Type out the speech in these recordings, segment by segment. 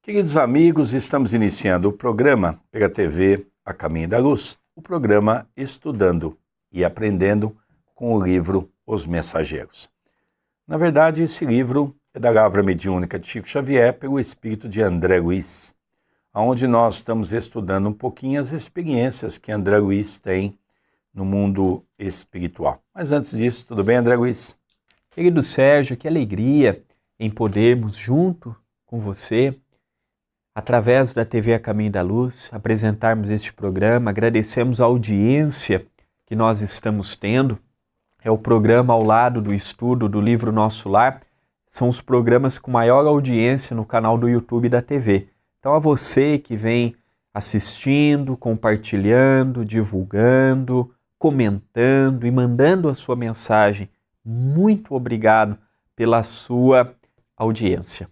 Queridos amigos, estamos iniciando o programa pela TV A Caminho da Luz, o programa Estudando e Aprendendo com o livro Os Mensageiros. Na verdade, esse livro é da Lavra Mediúnica de Chico Xavier pelo espírito de André Luiz, onde nós estamos estudando um pouquinho as experiências que André Luiz tem no mundo espiritual. Mas antes disso, tudo bem, André Luiz? Querido Sérgio, que alegria em podermos, junto com você, através da TV A Caminho da Luz, apresentarmos este programa. Agradecemos a audiência que nós estamos tendo. É o programa ao lado do estudo do livro Nosso Lar. São os programas com maior audiência no canal do YouTube da TV. Então, a você que vem assistindo, compartilhando, divulgando, comentando e mandando a sua mensagem, muito obrigado pela sua audiência.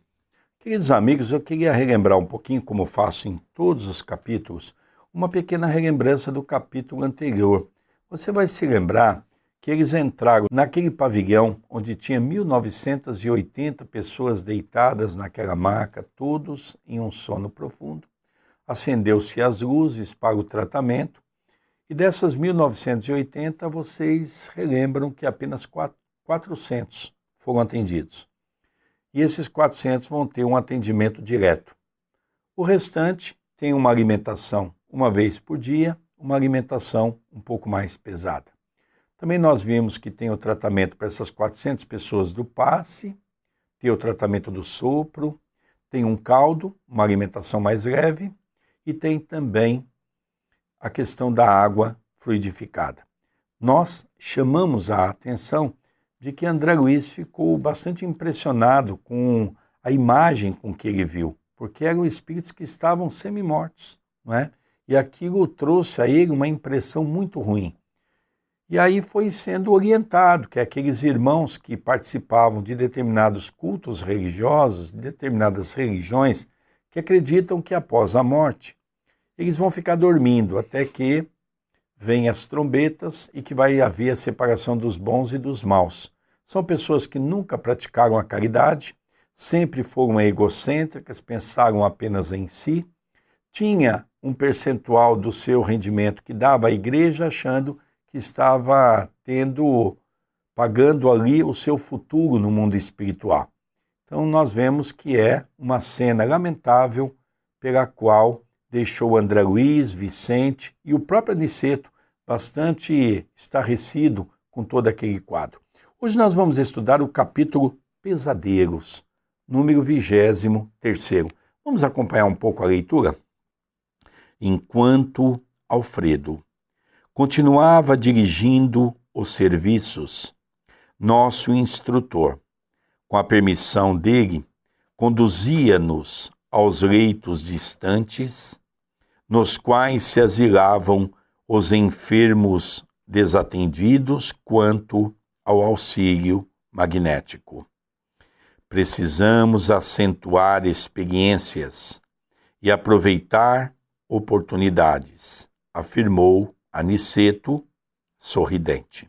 Queridos amigos, eu queria relembrar um pouquinho, como faço em todos os capítulos, uma pequena relembrança do capítulo anterior. Você vai se lembrar que eles entraram naquele pavilhão onde tinha 1980 pessoas deitadas naquela maca, todos em um sono profundo. Acendeu-se as luzes para o tratamento e dessas 1980 vocês relembram que apenas 400 foram atendidos. E esses 400 vão ter um atendimento direto. O restante tem uma alimentação uma vez por dia, uma alimentação um pouco mais pesada. Também nós vimos que tem o tratamento para essas 400 pessoas do passe, tem o tratamento do sopro, tem um caldo, uma alimentação mais leve, e tem também a questão da água fluidificada. Nós chamamos a atenção de que André Luiz ficou bastante impressionado com a imagem com que ele viu, porque eram espíritos que estavam semi-mortos, não é? E aquilo trouxe a ele uma impressão muito ruim. E aí foi sendo orientado que aqueles irmãos que participavam de determinados cultos religiosos, de determinadas religiões, que acreditam que após a morte, eles vão ficar dormindo até que vêm as trombetas e que vai haver a separação dos bons e dos maus. São pessoas que nunca praticaram a caridade, sempre foram egocêntricas, pensaram apenas em si, tinha um percentual do seu rendimento que dava à igreja, achando que estava pagando ali o seu futuro no mundo espiritual. Então nós vemos que é uma cena lamentável pela qual deixou André Luiz, Vicente e o próprio Aniceto bastante estarrecido com todo aquele quadro. Hoje nós vamos estudar o capítulo Pesadelos, número 23º. Vamos acompanhar um pouco a leitura? Enquanto Alfredo continuava dirigindo os serviços, nosso instrutor, com a permissão dele, conduzia-nos aos leitos distantes, nos quais se asilavam os enfermos desatendidos quanto ao auxílio magnético. Precisamos acentuar experiências e aproveitar oportunidades, afirmou Aniceto, sorridente.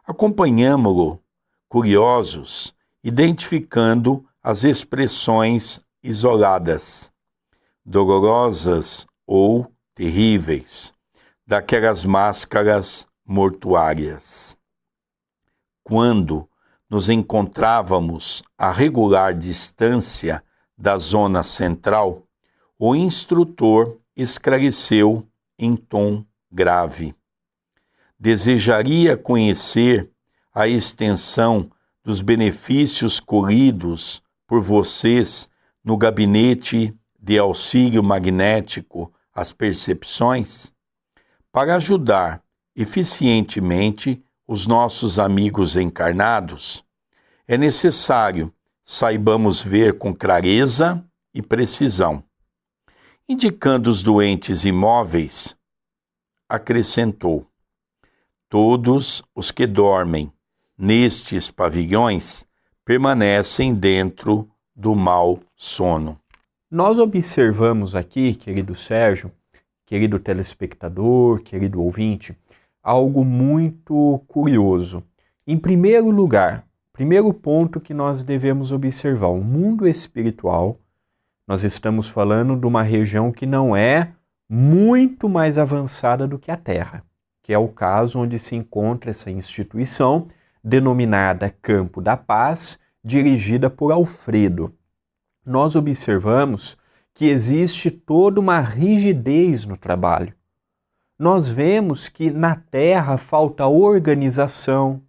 Acompanhamo-lo, curiosos, identificando as expressões isoladas, dolorosas ou terríveis, daquelas máscaras mortuárias. Quando nos encontrávamos a regular distância da zona central, o instrutor esclareceu em tom grave. Desejaria conhecer a extensão dos benefícios colhidos por vocês no gabinete de auxílio magnético às percepções? Para ajudar eficientemente os nossos amigos encarnados, é necessário saibamos ver com clareza e precisão. Indicando os doentes imóveis, acrescentou: todos os que dormem nestes pavilhões permanecem dentro do mau sono. Nós observamos aqui, querido Sérgio, querido telespectador, querido ouvinte, algo muito curioso. Em primeiro lugar, primeiro ponto que nós devemos observar, o mundo espiritual Nós estamos falando de uma região que não é muito mais avançada do que a Terra, que é o caso onde se encontra essa instituição denominada Campo da Paz, dirigida por Alfredo. Nós observamos que existe toda uma rigidez no trabalho. Nós vemos que na Terra falta organização,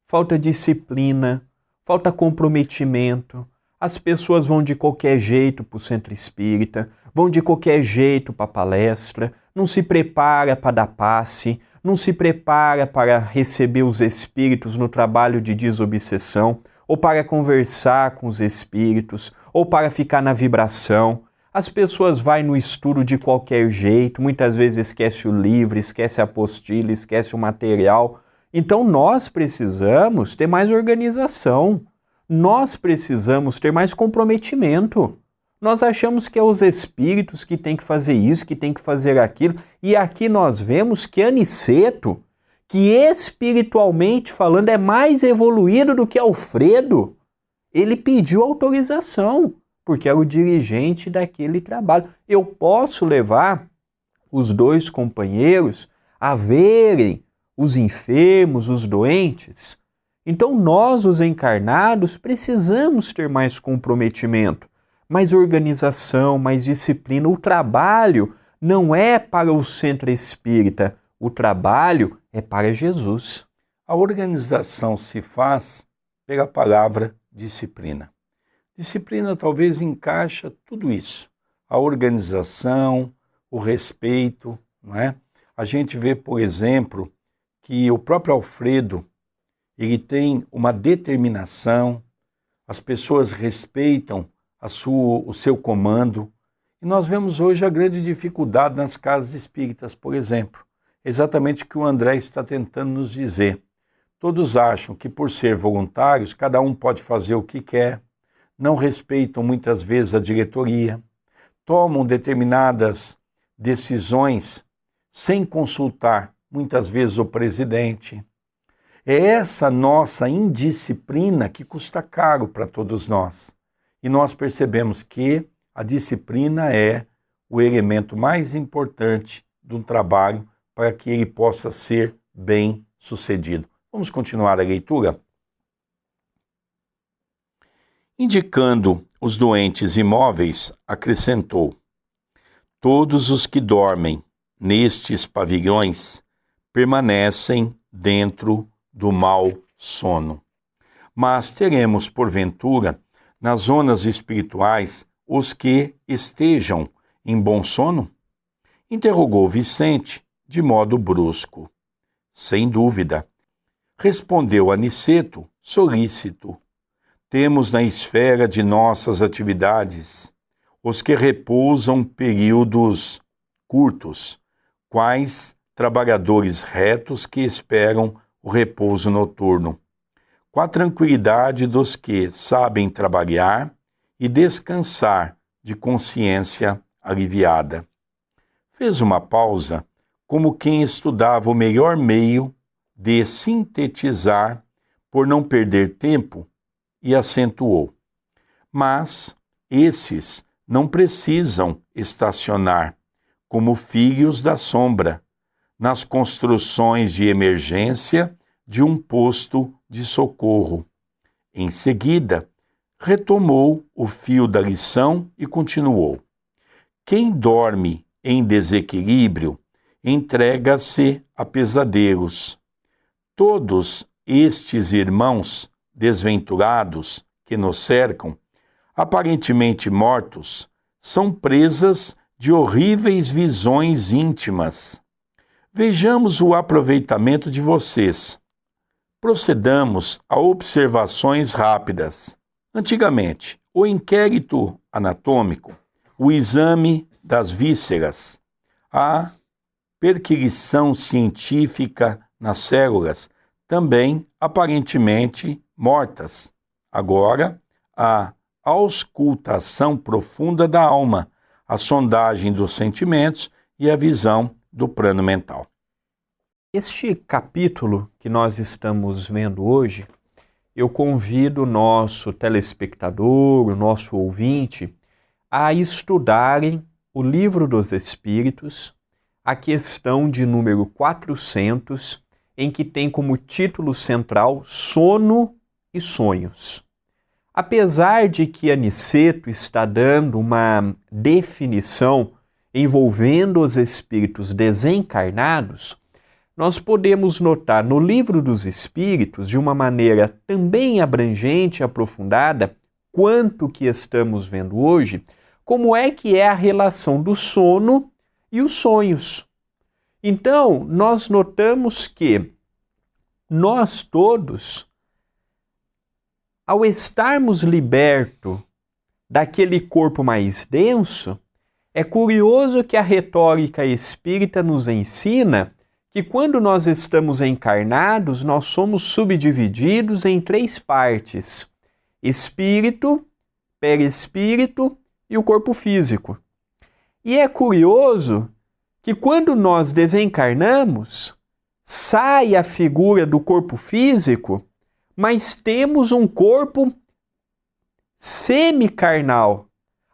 falta disciplina, falta comprometimento. As pessoas vão de qualquer jeito para o centro espírita, vão de qualquer jeito para a palestra, não se prepara para dar passe, não se prepara para receber os espíritos no trabalho de desobsessão, ou para conversar com os espíritos, ou para ficar na vibração. As pessoas vão no estudo de qualquer jeito, muitas vezes esquece o livro, esquece a apostila, esquece o material. Então nós precisamos ter mais organização, nós precisamos ter mais comprometimento. Nós achamos que é os espíritos que têm que fazer isso, que têm que fazer aquilo, e aqui nós vemos que Aniceto, que espiritualmente falando é mais evoluído do que Alfredo, ele pediu autorização, porque era o dirigente daquele trabalho. Eu posso levar os dois companheiros a verem os enfermos, os doentes? Então nós, os encarnados, precisamos ter mais comprometimento, mais organização, mais disciplina. O trabalho não é para o centro espírita, o trabalho é para Jesus. A organização se faz pela palavra disciplina. Disciplina talvez encaixa tudo isso. A organização, o respeito, não é? A gente vê, por exemplo, que o próprio Alfredo, ele tem uma determinação, as pessoas respeitam o seu comando. E nós vemos hoje a grande dificuldade nas casas espíritas, por exemplo. Exatamente o que o André está tentando nos dizer. Todos acham que por ser voluntários, cada um pode fazer o que quer, não respeitam muitas vezes a diretoria, tomam determinadas decisões sem consultar muitas vezes o presidente. É essa nossa indisciplina que custa caro para todos nós. E nós percebemos que a disciplina é o elemento mais importante de um trabalho para que ele possa ser bem sucedido. Vamos continuar a leitura? Indicando os doentes imóveis, acrescentou: todos os que dormem nestes pavilhões permanecem dentro do mau sono. Mas teremos, porventura, nas zonas espirituais, os que estejam em bom sono? Interrogou Vicente, de modo brusco. Sem dúvida. Respondeu Aniceto, solícito. Temos na esfera de nossas atividades os que repousam períodos curtos, quais trabalhadores retos que esperam o repouso noturno, com a tranquilidade dos que sabem trabalhar e descansar de consciência aliviada. Fez uma pausa, como quem estudava o melhor meio de sintetizar por não perder tempo, e acentuou: mas esses não precisam estacionar, como filhos da sombra, nas construções de emergência de um posto de socorro. Em seguida, retomou o fio da lição e continuou: quem dorme em desequilíbrio entrega-se a pesadelos. Todos estes irmãos desventurados que nos cercam, aparentemente mortos, são presas de horríveis visões íntimas. Vejamos o aproveitamento de vocês. Procedamos a observações rápidas. Antigamente, o inquérito anatômico, o exame das vísceras, a perquisição científica nas células, também aparentemente mortas. Agora, a auscultação profunda da alma, a sondagem dos sentimentos e a visão do plano mental. Este capítulo que nós estamos vendo hoje, eu convido o nosso telespectador, o nosso ouvinte, a estudarem o Livro dos Espíritos, a questão de número 400, em que tem como título central Sono e Sonhos. Apesar de que Aniceto está dando uma definição envolvendo os espíritos desencarnados, nós podemos notar no Livro dos Espíritos, de uma maneira também abrangente e aprofundada, quanto que estamos vendo hoje, como é que é a relação do sono e os sonhos. Então, nós notamos que nós todos, ao estarmos libertos daquele corpo mais denso, é curioso que a retórica espírita nos ensina que quando nós estamos encarnados, nós somos subdivididos em 3 partes: espírito, perispírito e o corpo físico. E é curioso que quando nós desencarnamos, sai a figura do corpo físico, mas temos um corpo semicarnal,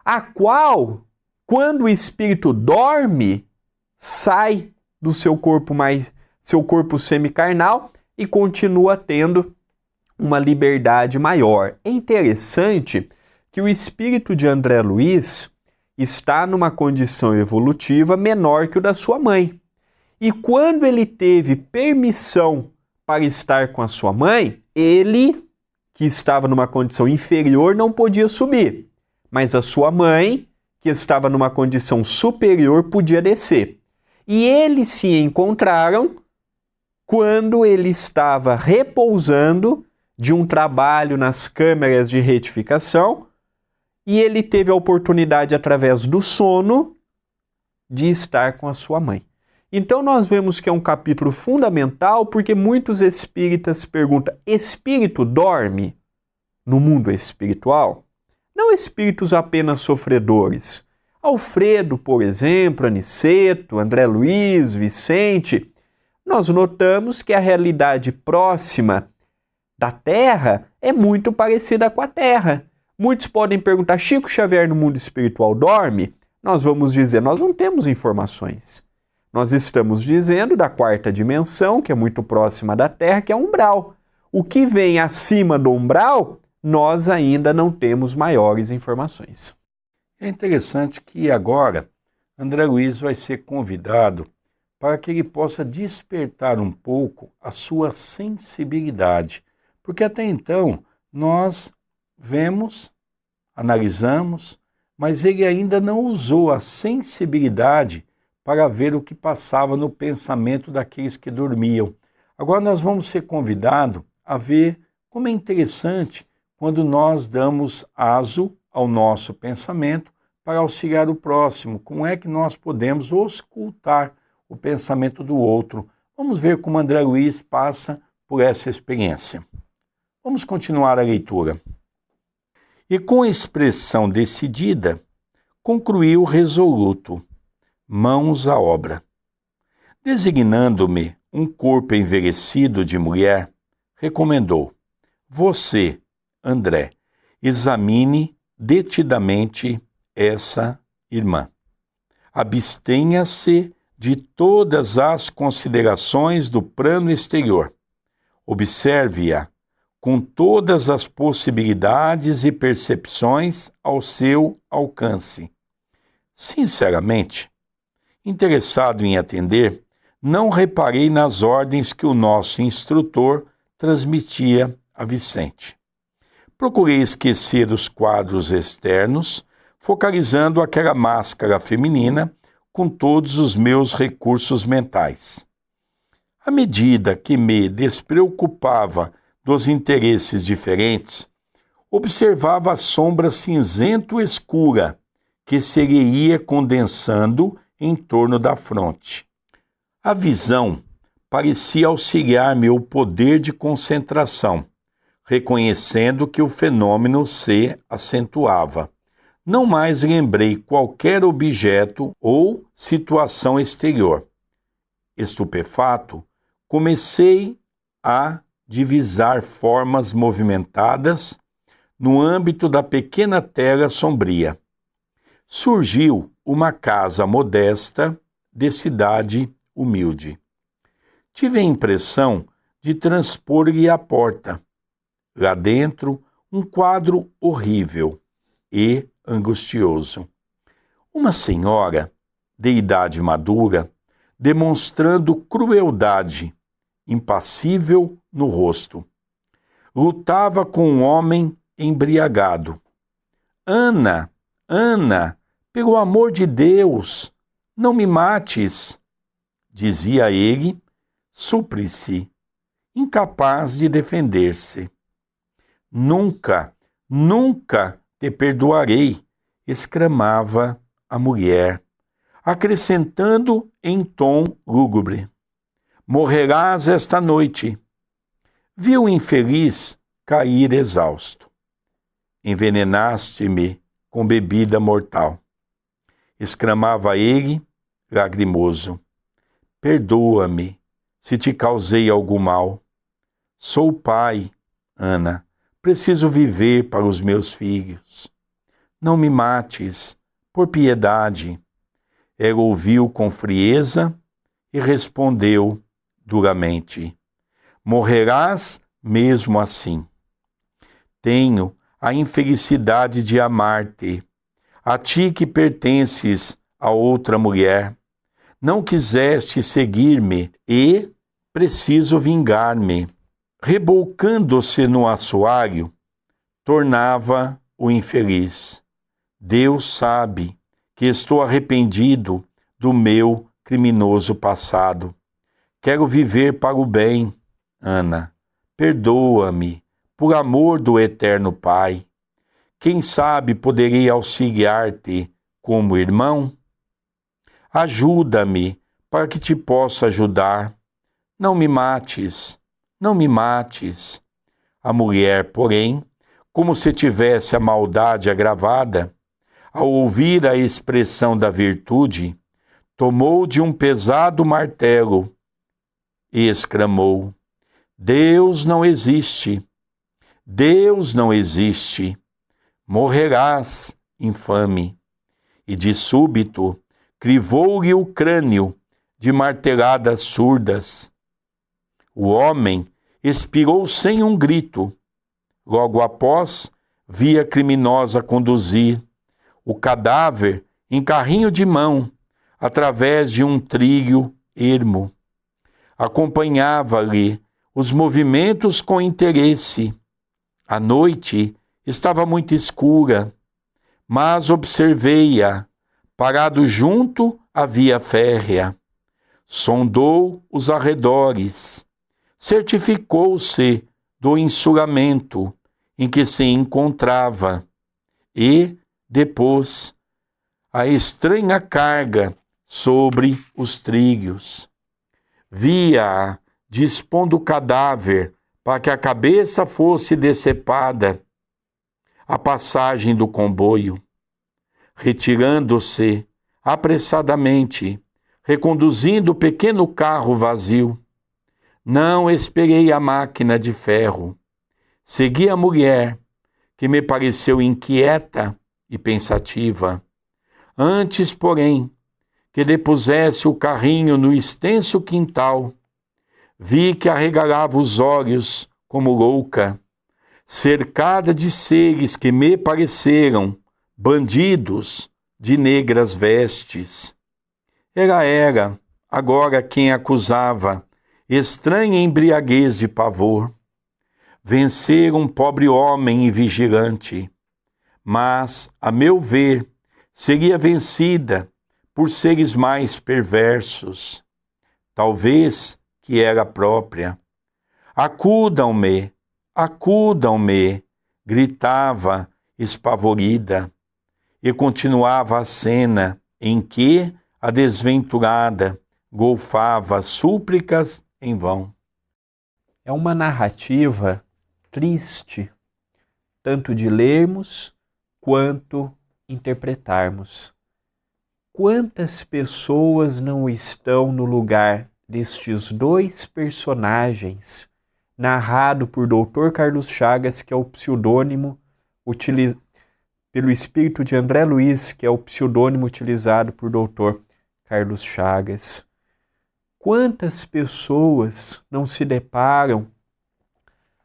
a qual, quando o espírito dorme, sai do seu corpo semicarnal e continua tendo uma liberdade maior. É interessante que o espírito de André Luiz está numa condição evolutiva menor que o da sua mãe. E quando ele teve permissão para estar com a sua mãe, ele, que estava numa condição inferior, não podia subir. Mas a sua mãe, que estava numa condição superior, podia descer. E eles se encontraram quando ele estava repousando de um trabalho nas câmeras de retificação, e ele teve a oportunidade, através do sono, de estar com a sua mãe. Então nós vemos que é um capítulo fundamental, porque muitos espíritas perguntam: espírito dorme no mundo espiritual? Não espíritos apenas sofredores. Alfredo, por exemplo, Aniceto, André Luiz, Vicente, nós notamos que a realidade próxima da Terra é muito parecida com a Terra. Muitos podem perguntar: Chico Xavier no mundo espiritual dorme? Nós vamos dizer: nós não temos informações. Nós estamos dizendo da 4ª dimensão, que é muito próxima da Terra, que é umbral. O que vem acima do umbral, nós ainda não temos maiores informações. É interessante que agora André Luiz vai ser convidado para que ele possa despertar um pouco a sua sensibilidade. Porque até então nós vemos, analisamos, mas ele ainda não usou a sensibilidade para ver o que passava no pensamento daqueles que dormiam. Agora nós vamos ser convidados a ver como é interessante quando nós damos aso ao nosso pensamento para auxiliar o próximo. Como é que nós podemos auscultar o pensamento do outro? Vamos ver como André Luiz passa por essa experiência. Vamos continuar a leitura. E com expressão decidida, concluiu resoluto: mãos à obra. Designando-me um corpo envelhecido de mulher, recomendou: você, André, examine detidamente essa irmã. Abstenha-se de todas as considerações do plano exterior. Observe-a com todas as possibilidades e percepções ao seu alcance. Sinceramente, interessado em atender, não reparei nas ordens que o nosso instrutor transmitia a Vicente. Procurei esquecer os quadros externos, focalizando aquela máscara feminina com todos os meus recursos mentais. À medida que me despreocupava dos interesses diferentes, observava a sombra cinzento-escura que se ia condensando em torno da fronte. A visão parecia auxiliar-me o poder de concentração, reconhecendo que o fenômeno se acentuava. Não mais lembrei qualquer objeto ou situação exterior. Estupefato, comecei a divisar formas movimentadas no âmbito da pequena tela sombria. surgiu uma casa modesta de cidade humilde. Tive a impressão de transpor-lhe a porta. Lá dentro, um quadro horrível e angustioso. Uma senhora, de idade madura, demonstrando crueldade, impassível no rosto. Lutava com um homem embriagado. Ana, Ana, pelo amor de Deus, não me mates, dizia ele, súplice, incapaz de defender-se. Nunca, nunca te perdoarei, exclamava a mulher, acrescentando em tom lúgubre. Morrerás esta noite. Viu o infeliz cair exausto. Envenenaste-me com bebida mortal. Exclamava ele, lagrimoso. Perdoa-me se te causei algum mal. Sou pai, Ana. Preciso viver para os meus filhos. Não me mates, por piedade. Ela ouviu com frieza e respondeu duramente. Morrerás mesmo assim. Tenho a infelicidade de amar-te, a ti que pertences a outra mulher. Não quiseste seguir-me e preciso vingar-me. Rebolcando-se no assoalho, tornava o infeliz. Deus sabe que estou arrependido do meu criminoso passado. Quero viver para o bem, Ana. Perdoa-me, por amor do eterno Pai. Quem sabe poderei auxiliar-te como irmão? Ajuda-me para que te possa ajudar. Não me mates. Não me mates. A mulher, porém, como se tivesse a maldade agravada, ao ouvir a expressão da virtude, tomou de um pesado martelo e exclamou: Deus não existe, Deus não existe, morrerás, infame. E de súbito crivou-lhe o crânio de marteladas surdas. O homem expirou sem um grito. Logo após, via a criminosa conduzir o cadáver em carrinho de mão, através de um trilho ermo. Acompanhava-lhe os movimentos com interesse. A noite estava muito escura, mas observei-a, parado junto à via férrea. Sondou os arredores, certificou-se do insulamento em que se encontrava e depôs a estranha carga sobre os trilhos. Via-a dispondo o cadáver para que a cabeça fosse decepada à passagem do comboio. Retirando-se apressadamente, reconduzindo o pequeno carro vazio. Não esperei a máquina de ferro. Segui a mulher, que me pareceu inquieta e pensativa. Antes, porém, que depusesse o carrinho no extenso quintal, vi que arregalava os olhos como louca, cercada de seres que me pareceram bandidos de negras vestes. Ela era, agora, quem acusava, estranha embriaguez de pavor. Vencer um pobre homem e vigilante, mas, a meu ver, seria vencida por seres mais perversos, talvez que era própria. Acudam-me, acudam-me, gritava espavorida, e continuava a cena em que a desventurada golfava súplicas em vão. É uma narrativa triste, tanto de lermos quanto interpretarmos. Quantas pessoas não estão no lugar destes dois personagens, narrado por Dr. Carlos Chagas, que é o pseudônimo pelo espírito de André Luiz, que é o pseudônimo utilizado por Dr. Carlos Chagas. Quantas pessoas não se deparam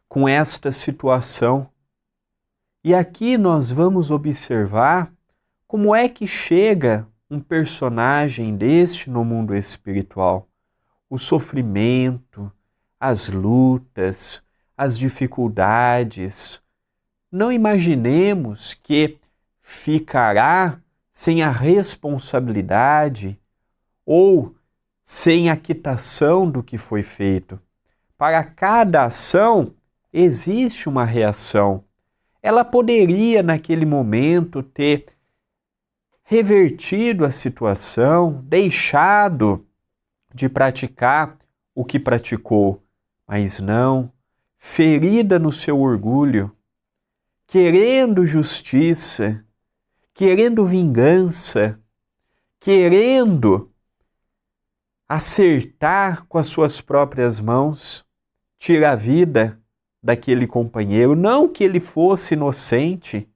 com esta situação? E aqui nós vamos observar como é que chega um personagem deste no mundo espiritual. O sofrimento, as lutas, as dificuldades. Não imaginemos que ficará sem a responsabilidade ou sem a quitação do que foi feito. Para cada ação existe uma reação. Ela poderia, naquele momento, ter revertido a situação, deixado de praticar o que praticou, mas não, ferida no seu orgulho, querendo justiça, querendo vingança, querendo acertar com as suas próprias mãos, tira a vida daquele companheiro, não que ele fosse inocente,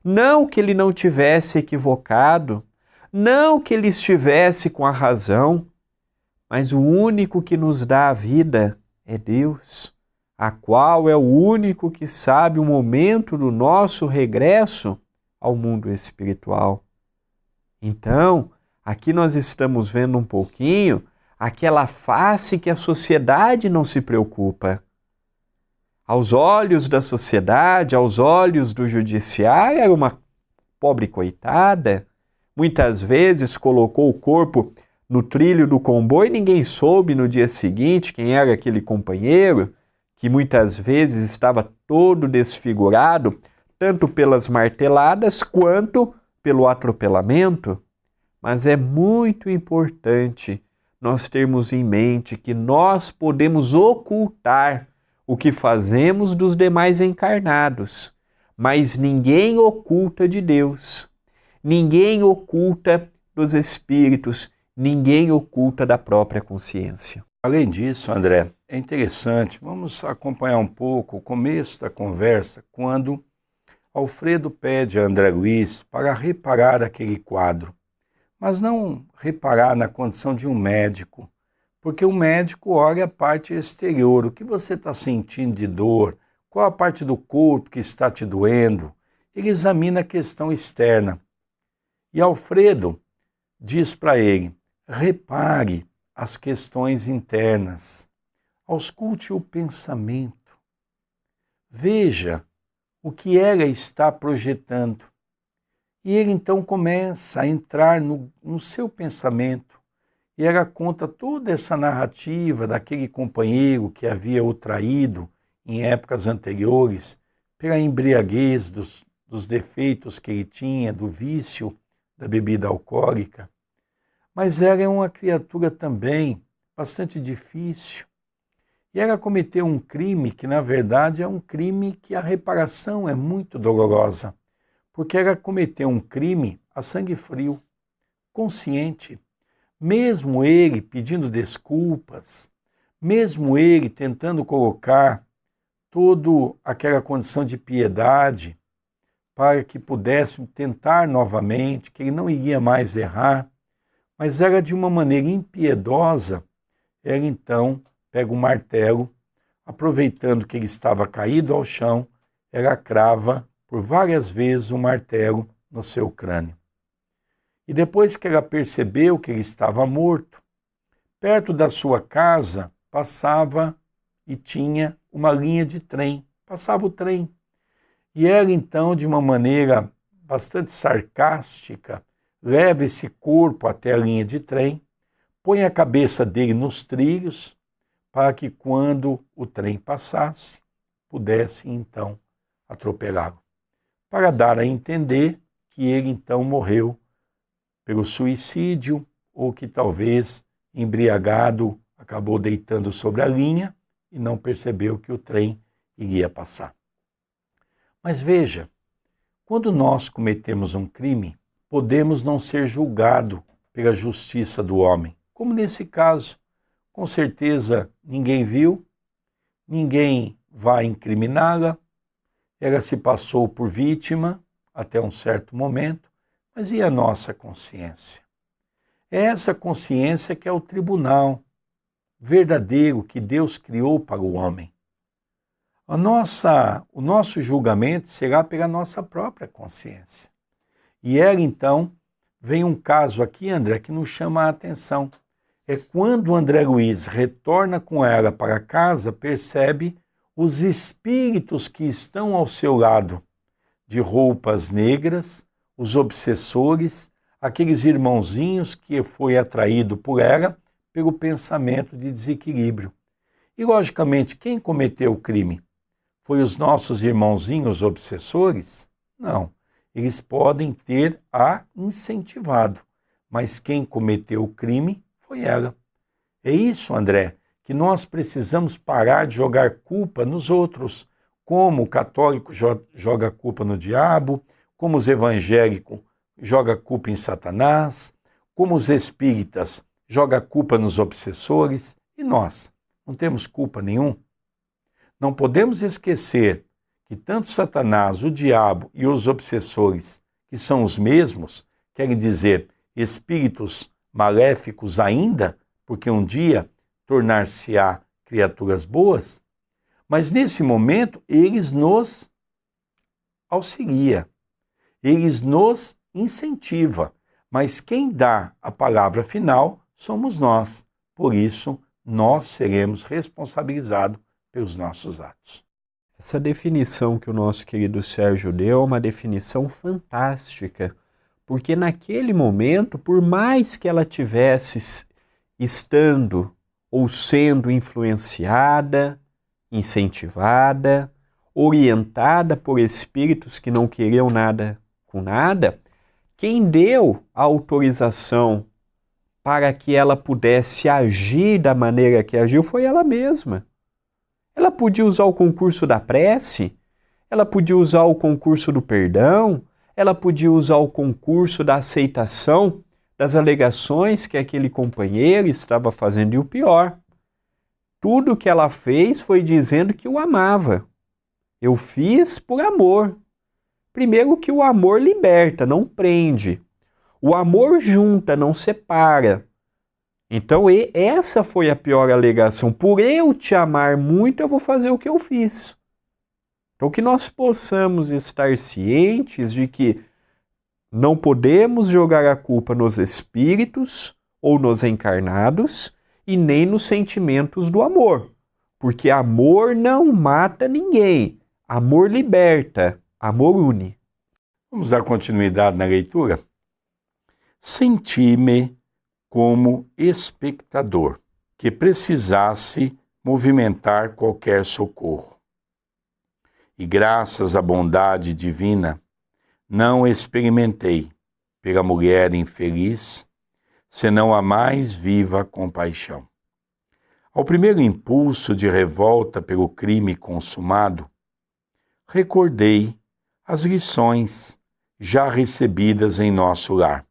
não que ele não tivesse equivocado, não que ele estivesse com a razão, mas o único que nos dá a vida é Deus, a qual é o único que sabe o momento do nosso regresso ao mundo espiritual. Então, aqui nós estamos vendo um pouquinho aquela face que a sociedade não se preocupa. Aos olhos da sociedade, aos olhos do judiciário, era uma pobre coitada. Muitas vezes colocou o corpo no trilho do comboio e ninguém soube no dia seguinte quem era aquele companheiro, que muitas vezes estava todo desfigurado, tanto pelas marteladas quanto pelo atropelamento. Mas é muito importante nós termos em mente que nós podemos ocultar o que fazemos dos demais encarnados, mas ninguém oculta de Deus, ninguém oculta dos espíritos, ninguém oculta da própria consciência. Além disso, André, é interessante, vamos acompanhar um pouco o começo da conversa, quando Alfredo pede a André Luiz para reparar aquele quadro, mas não reparar na condição de um médico, porque o médico olha a parte exterior, o que você está sentindo de dor, qual a parte do corpo que está te doendo, ele examina a questão externa. E Alfredo diz para ele, repare as questões internas, ausculte o pensamento, veja o que ela está projetando. E ele então começa a entrar no seu pensamento, e ela conta toda essa narrativa daquele companheiro que havia o traído em épocas anteriores, pela embriaguez dos defeitos que ele tinha, do vício da bebida alcoólica. Mas ela é uma criatura também bastante difícil. E ela cometeu um crime que, na verdade, é um crime que a reparação é muito dolorosa, porque ela cometeu um crime a sangue frio, consciente. Mesmo ele pedindo desculpas, mesmo ele tentando colocar toda aquela condição de piedade para que pudesse tentar novamente, que ele não iria mais errar, mas ela, de uma maneira impiedosa, ela então pega o martelo, aproveitando que ele estava caído ao chão, ela crava por várias vezes o martelo no seu crânio. E depois que ela percebeu que ele estava morto, perto da sua casa passava e tinha uma linha de trem, passava o trem. E ela então, de uma maneira bastante sarcástica, leva esse corpo até a linha de trem, põe a cabeça dele nos trilhos, para que quando o trem passasse, pudesse então atropelá-lo. Para dar a entender que ele então morreu pelo suicídio, ou que talvez embriagado acabou deitando sobre a linha e não percebeu que o trem iria passar. Mas veja, quando nós cometemos um crime, podemos não ser julgados pela justiça do homem, como nesse caso. Com certeza ninguém viu, ninguém vai incriminá-la, ela se passou por vítima, até um certo momento, mas e a nossa consciência? É essa consciência que é o tribunal verdadeiro que Deus criou para o homem. O nosso julgamento será pela nossa própria consciência. E ela, então, vem um caso aqui, André, que nos chama a atenção. É quando o André Luiz retorna com ela para casa, percebe os espíritos que estão ao seu lado, de roupas negras, os obsessores, aqueles irmãozinhos que foi atraído por ela pelo pensamento de desequilíbrio. E, logicamente, quem cometeu o crime? Foi os nossos irmãozinhos obsessores? Não. Eles podem ter a incentivado, mas quem cometeu o crime foi ela. É isso, André, que nós precisamos parar de jogar culpa nos outros, como o católico joga culpa no diabo, como os evangélicos jogam culpa em Satanás, como os espíritas jogam culpa nos obsessores, e nós não temos culpa nenhuma. Não podemos esquecer que tanto Satanás, o diabo e os obsessores, que são os mesmos, querem dizer espíritos maléficos ainda, porque um dia tornar-se-á criaturas boas, mas nesse momento eles nos auxiliam, eles nos incentivam, mas quem dá a palavra final somos nós. Por isso, nós seremos responsabilizados pelos nossos atos. Essa definição que o nosso querido Sérgio deu é uma definição fantástica, porque naquele momento, por mais que ela tivesse estando ou sendo influenciada, incentivada, orientada por espíritos que não queriam nada com nada, quem deu a autorização para que ela pudesse agir da maneira que agiu foi ela mesma. Ela podia usar o concurso da prece, ela podia usar o concurso do perdão, ela podia usar o concurso da aceitação das alegações que aquele companheiro estava fazendo. E o pior, tudo que ela fez foi dizendo que o amava. Eu fiz por amor. Primeiro que o amor liberta, não prende. O amor junta, não separa. Então essa foi a pior alegação. Por eu te amar muito, eu vou fazer o que eu fiz. Então que nós possamos estar cientes de que não podemos jogar a culpa nos espíritos ou nos encarnados e nem nos sentimentos do amor. Porque amor não mata ninguém. Amor liberta. Amor une. Vamos dar continuidade na leitura? Senti-me como espectador, que precisasse movimentar qualquer socorro. E graças à bondade divina, não experimentei, pela mulher infeliz, senão a mais viva compaixão. Ao primeiro impulso de revolta pelo crime consumado, recordei as lições já recebidas em nosso lar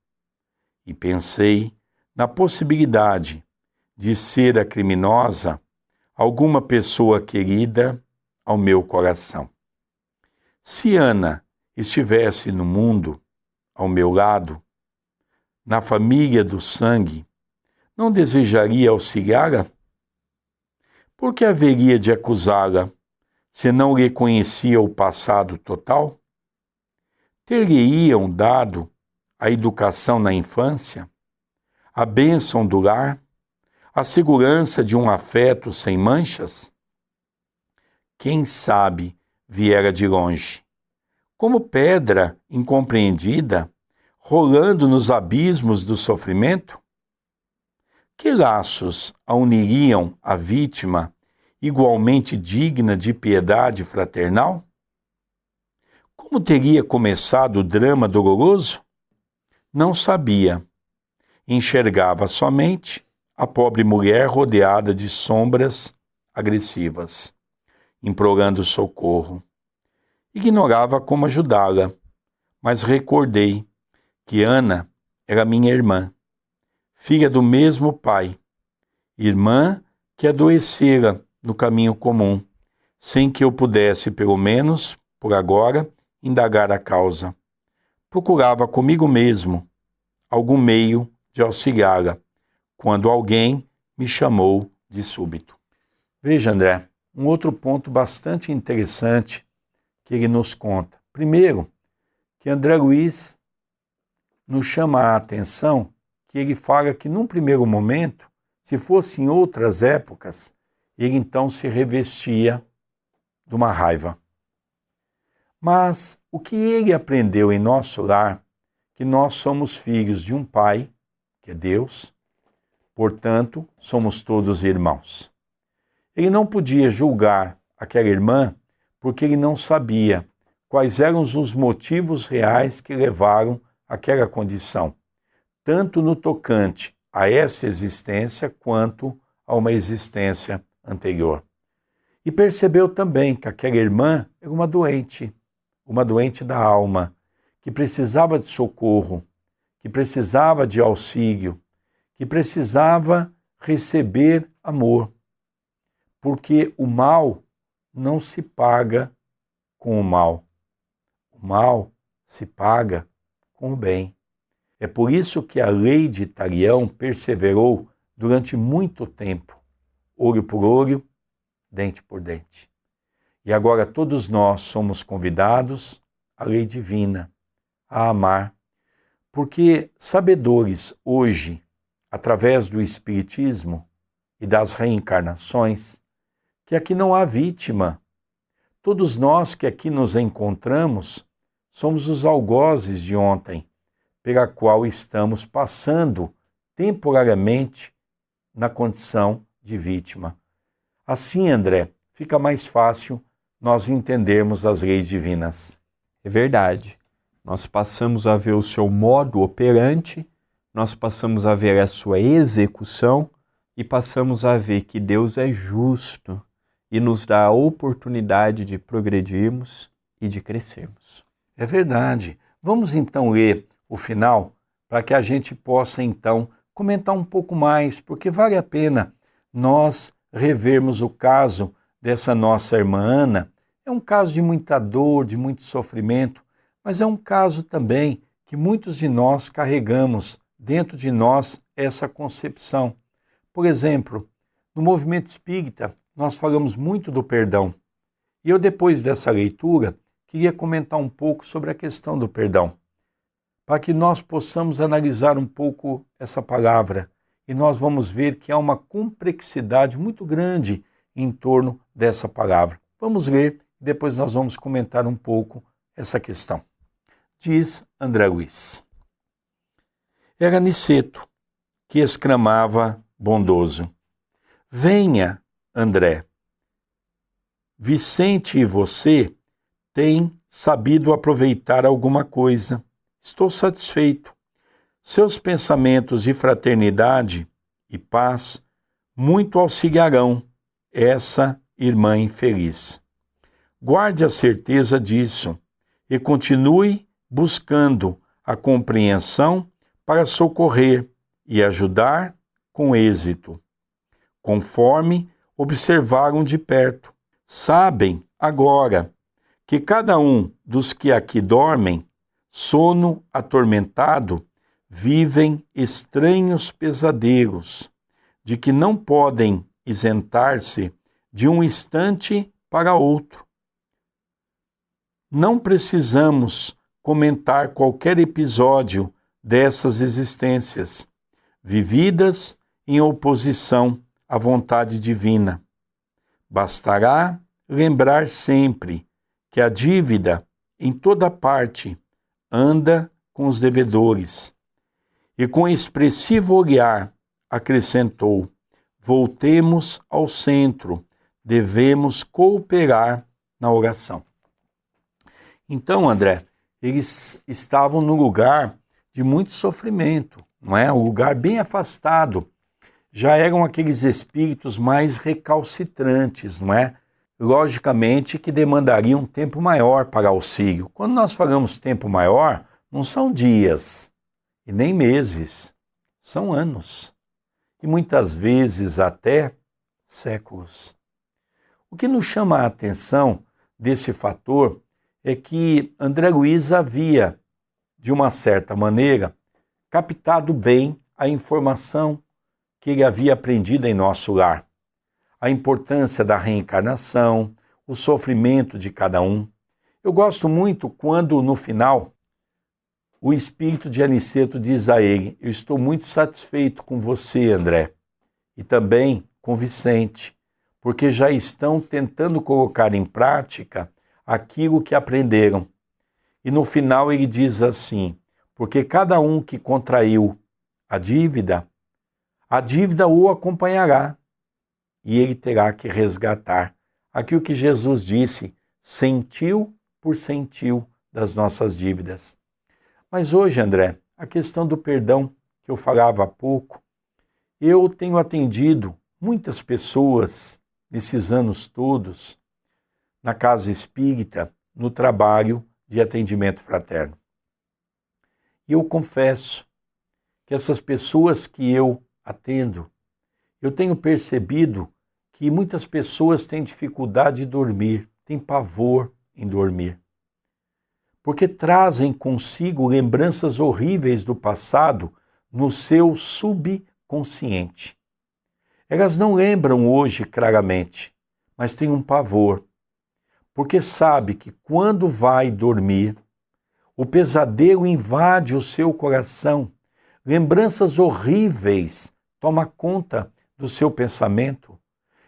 e pensei na possibilidade de ser a criminosa alguma pessoa querida ao meu coração. Se Ana estivesse no mundo, ao meu lado, na família do sangue, não desejaria auxiliá-la? Por que haveria de acusá-la se não lhe conhecia o passado total? Ter-lhe-iam dado a educação na infância, a bênção do lar, a segurança de um afeto sem manchas? Quem sabe viera de longe, como pedra incompreendida, rolando nos abismos do sofrimento? Que laços a uniriam à vítima igualmente digna de piedade fraternal? Como teria começado o drama doloroso? Não sabia. Enxergava somente a pobre mulher rodeada de sombras agressivas, implorando socorro. Ignorava como ajudá-la, mas recordei que Ana era minha irmã, filha do mesmo pai, irmã que adoecera no caminho comum, sem que eu pudesse, pelo menos por agora, indagar a causa. procurava comigo mesmo algum meio de auxiliá-la, quando alguém me chamou de súbito. Veja, André, um outro ponto bastante interessante que ele nos conta. Primeiro, que André Luiz nos chama a atenção que ele fala que num primeiro momento, se fosse em outras épocas, ele então se revestia de uma raiva. Mas o que ele aprendeu em nosso lar, que nós somos filhos de um Pai, que é Deus, portanto, somos todos irmãos. Ele não podia julgar aquela irmã porque ele não sabia quais eram os motivos reais que levaram àquela condição, tanto no tocante a essa existência quanto a uma existência anterior. E percebeu também que aquela irmã era uma doente da alma, que precisava de socorro, que precisava de auxílio, que precisava receber amor, porque o mal não se paga com o mal. O mal se paga com o bem. É por isso que a lei de Talião perseverou durante muito tempo, olho por olho, dente por dente. E agora todos nós somos convidados à lei divina, a amar, porque sabedores hoje, através do Espiritismo e das reencarnações, que aqui não há vítima. Todos nós que aqui nos encontramos somos os algozes de ontem, pela qual estamos passando temporariamente na condição de vítima. Assim, André, fica mais fácil nós entendermos as leis divinas. É verdade. Nós passamos a ver o seu modo operante, nós passamos a ver a sua execução e passamos a ver que Deus é justo e nos dá a oportunidade de progredirmos e de crescermos. É verdade. Vamos então ler o final para que a gente possa então comentar um pouco mais, porque vale a pena nós revermos o caso dessa nossa irmã Ana. É um caso de muita dor, de muito sofrimento, mas é um caso também que muitos de nós carregamos dentro de nós essa concepção. Por exemplo, no movimento espírita, nós falamos muito do perdão. E eu, depois dessa leitura, queria comentar um pouco sobre a questão do perdão, para que nós possamos analisar um pouco essa palavra. E nós vamos ver que há uma complexidade muito grande em torno dessa palavra. Vamos ler e depois nós vamos comentar um pouco essa questão. Diz André Luiz: era Niceto que exclamava bondoso: venha, André. Vicente e você têm sabido aproveitar alguma coisa. Estou satisfeito. Seus pensamentos de fraternidade e paz muito auxiliarão essa irmã infeliz. Guarde a certeza disso e continue buscando a compreensão para socorrer e ajudar com êxito. Conforme observaram de perto, sabem agora que cada um dos que aqui dormem, sono atormentado, vivem estranhos pesadelos, de que não podem isentar-se de um instante para outro. Não precisamos comentar qualquer episódio dessas existências, vividas em oposição à vontade divina. Bastará lembrar sempre que a dívida, em toda parte, anda com os devedores. E com expressivo olhar acrescentou: voltemos ao centro, devemos cooperar na oração. Então, André, eles estavam num lugar de muito sofrimento, não é? Um lugar bem afastado. Já eram aqueles espíritos mais recalcitrantes, não é? Logicamente que demandariam um tempo maior para auxílio. Quando nós falamos tempo maior, não são dias e nem meses, são anos. E muitas vezes até séculos. O que nos chama a atenção desse fator é que André Luiz havia, de uma certa maneira, captado bem a informação que ele havia aprendido em nosso lar. A importância da reencarnação, o sofrimento de cada um. Eu gosto muito quando, no final, o espírito de Aniceto diz a ele: eu estou muito satisfeito com você, André, e também com Vicente, porque já estão tentando colocar em prática aquilo que aprenderam. E no final ele diz assim: porque cada um que contraiu a dívida o acompanhará, e ele terá que resgatar aquilo que Jesus disse, centil por centil das nossas dívidas. Mas hoje, André, a questão do perdão que eu falava há pouco, eu tenho atendido muitas pessoas nesses anos todos, na casa espírita, no trabalho de atendimento fraterno. E eu confesso que essas pessoas que eu atendo, eu tenho percebido que muitas pessoas têm dificuldade de dormir, têm pavor em dormir, porque trazem consigo lembranças horríveis do passado no seu subconsciente. Elas não lembram hoje claramente, mas têm um pavor, porque sabe que quando vai dormir, o pesadelo invade o seu coração, lembranças horríveis tomam conta do seu pensamento,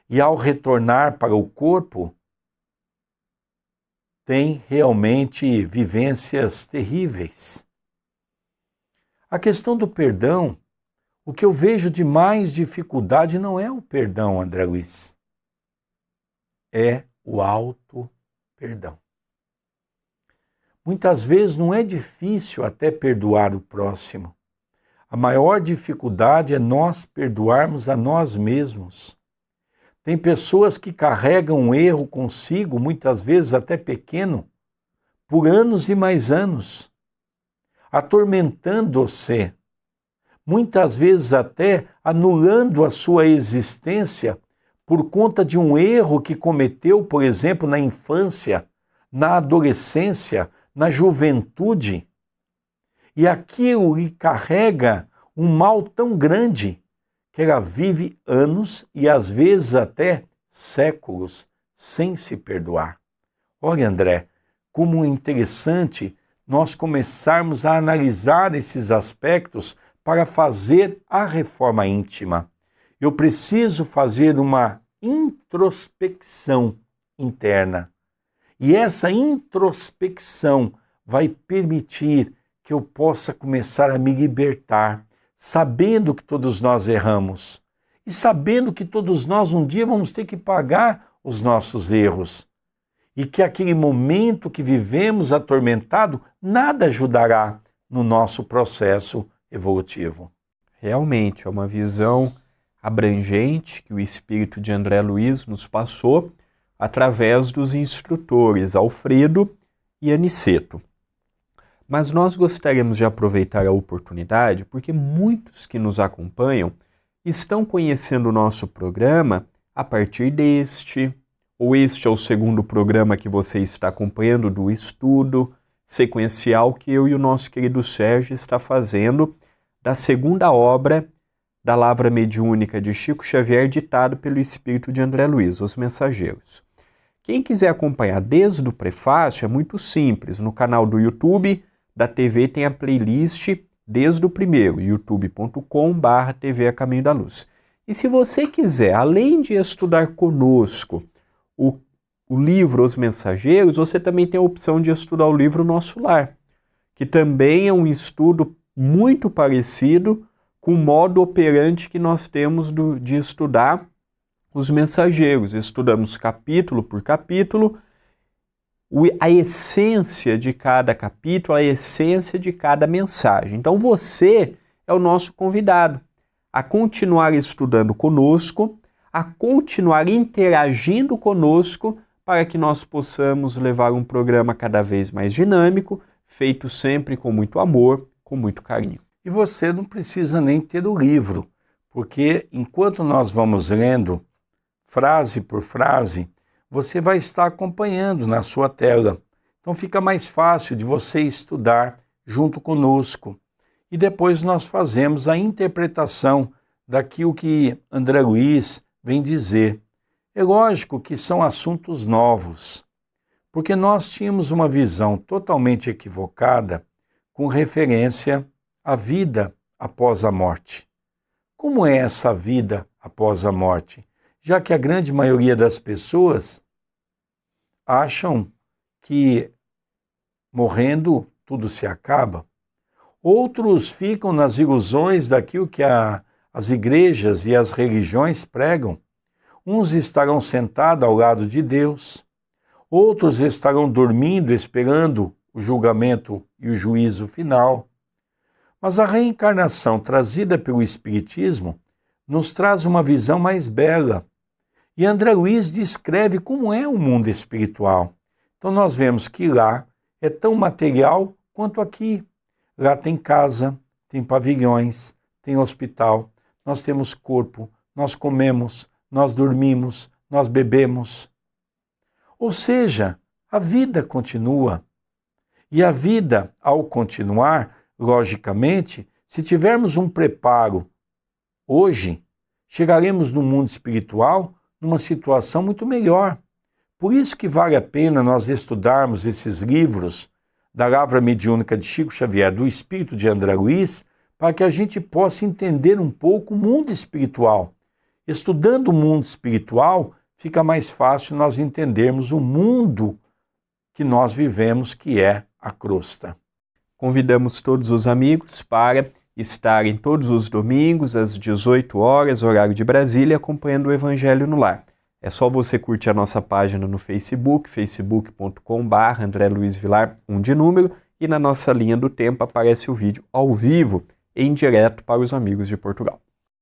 e ao retornar para o corpo, tem realmente vivências terríveis. A questão do perdão, o que eu vejo de mais dificuldade não é o perdão, André Luiz, é o auto-perdão. Muitas vezes não é difícil até perdoar o próximo. A maior dificuldade é nós perdoarmos a nós mesmos. Tem pessoas que carregam um erro consigo, muitas vezes até pequeno, por anos e mais anos, atormentando-se, muitas vezes até anulando a sua existência por conta de um erro que cometeu, por exemplo, na infância, na adolescência, na juventude. E aquilo lhe carrega um mal tão grande que ela vive anos e às vezes até séculos sem se perdoar. Olha, André, como é interessante nós começarmos a analisar esses aspectos para fazer a reforma íntima. Eu preciso fazer uma introspecção interna. E essa introspecção vai permitir que eu possa começar a me libertar, sabendo que todos nós erramos e sabendo que todos nós um dia vamos ter que pagar os nossos erros e que aquele momento que vivemos atormentado nada ajudará no nosso processo evolutivo. Realmente é uma visão abrangente que o espírito de André Luiz nos passou através dos instrutores Alfredo e Aniceto. Mas nós gostaríamos de aproveitar a oportunidade porque muitos que nos acompanham estão conhecendo o nosso programa a partir deste, ou este é o segundo programa que você está acompanhando do estudo sequencial que eu e o nosso querido Sérgio está fazendo da segunda obra da Lavra Mediúnica de Chico Xavier, ditado pelo espírito de André Luiz, Os Mensageiros. Quem quiser acompanhar desde o prefácio é muito simples, no canal do YouTube da TV tem a playlist desde o primeiro, youtube.com/TV A Caminho da Luz. E se você quiser, além de estudar conosco o livro Os Mensageiros, você também tem a opção de estudar o livro Nosso Lar, que também é um estudo muito parecido com o modo operante que nós temos de estudar os mensageiros. Estudamos capítulo por capítulo, a essência de cada capítulo, a essência de cada mensagem. Então você é o nosso convidado a continuar estudando conosco, a continuar interagindo conosco, para que nós possamos levar um programa cada vez mais dinâmico, feito sempre com muito amor, com muito carinho. E você não precisa nem ter o livro, porque enquanto nós vamos lendo frase por frase, você vai estar acompanhando na sua tela. Então fica mais fácil de você estudar junto conosco. E depois nós fazemos a interpretação daquilo que André Luiz vem dizer. É lógico que são assuntos novos, porque nós tínhamos uma visão totalmente equivocada com referência à vida após a morte. Como é essa vida após a morte? Já que a grande maioria das pessoas acham que morrendo tudo se acaba. Outros ficam nas ilusões daquilo que as igrejas e as religiões pregam. Uns estarão sentados ao lado de Deus, outros estarão dormindo esperando o julgamento e o juízo final. Mas a reencarnação trazida pelo Espiritismo nos traz uma visão mais bela. E André Luiz descreve como é o mundo espiritual. Então nós vemos que lá é tão material quanto aqui. Lá tem casa, tem pavilhões, tem hospital, nós temos corpo, nós comemos, nós dormimos, nós bebemos. Ou seja, a vida continua. E a vida, ao continuar, logicamente, se tivermos um preparo hoje, chegaremos no mundo espiritual numa situação muito melhor. Por isso que vale a pena nós estudarmos esses livros da Lavra Mediúnica de Chico Xavier, do Espírito de André Luiz, para que a gente possa entender um pouco o mundo espiritual. Estudando o mundo espiritual, fica mais fácil nós entendermos o mundo que nós vivemos, que é a crosta. Convidamos todos os amigos para estarem todos os domingos, às 18 horas, horário de Brasília, acompanhando o Evangelho no Lar. É só você curtir a nossa página no Facebook, facebook.com/André Luiz Vilar, 1 de número, e na nossa linha do tempo aparece o vídeo ao vivo, em direto para os amigos de Portugal.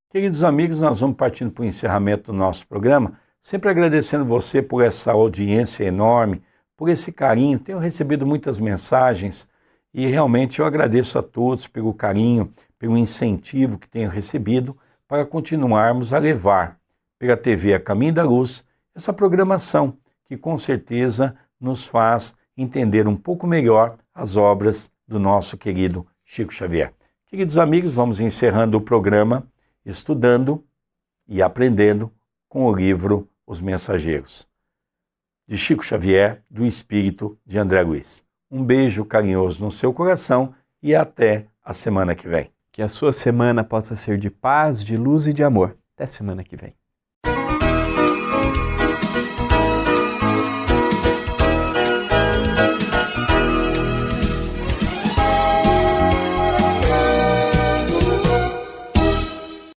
Queridos amigos, nós vamos partindo para o encerramento do nosso programa, sempre agradecendo você por essa audiência enorme, por esse carinho. Tenho recebido muitas mensagens e realmente eu agradeço a todos pelo carinho, pelo incentivo que tenho recebido para continuarmos a levar pela TV A Caminho da Luz essa programação que com certeza nos faz entender um pouco melhor as obras do nosso querido Chico Xavier. Queridos amigos, vamos encerrando o programa estudando e aprendendo com o livro Os Mensageiros, de Chico Xavier, do Espírito de André Luiz. Um beijo carinhoso no seu coração e até a semana que vem. Que a sua semana possa ser de paz, de luz e de amor. Até semana que vem.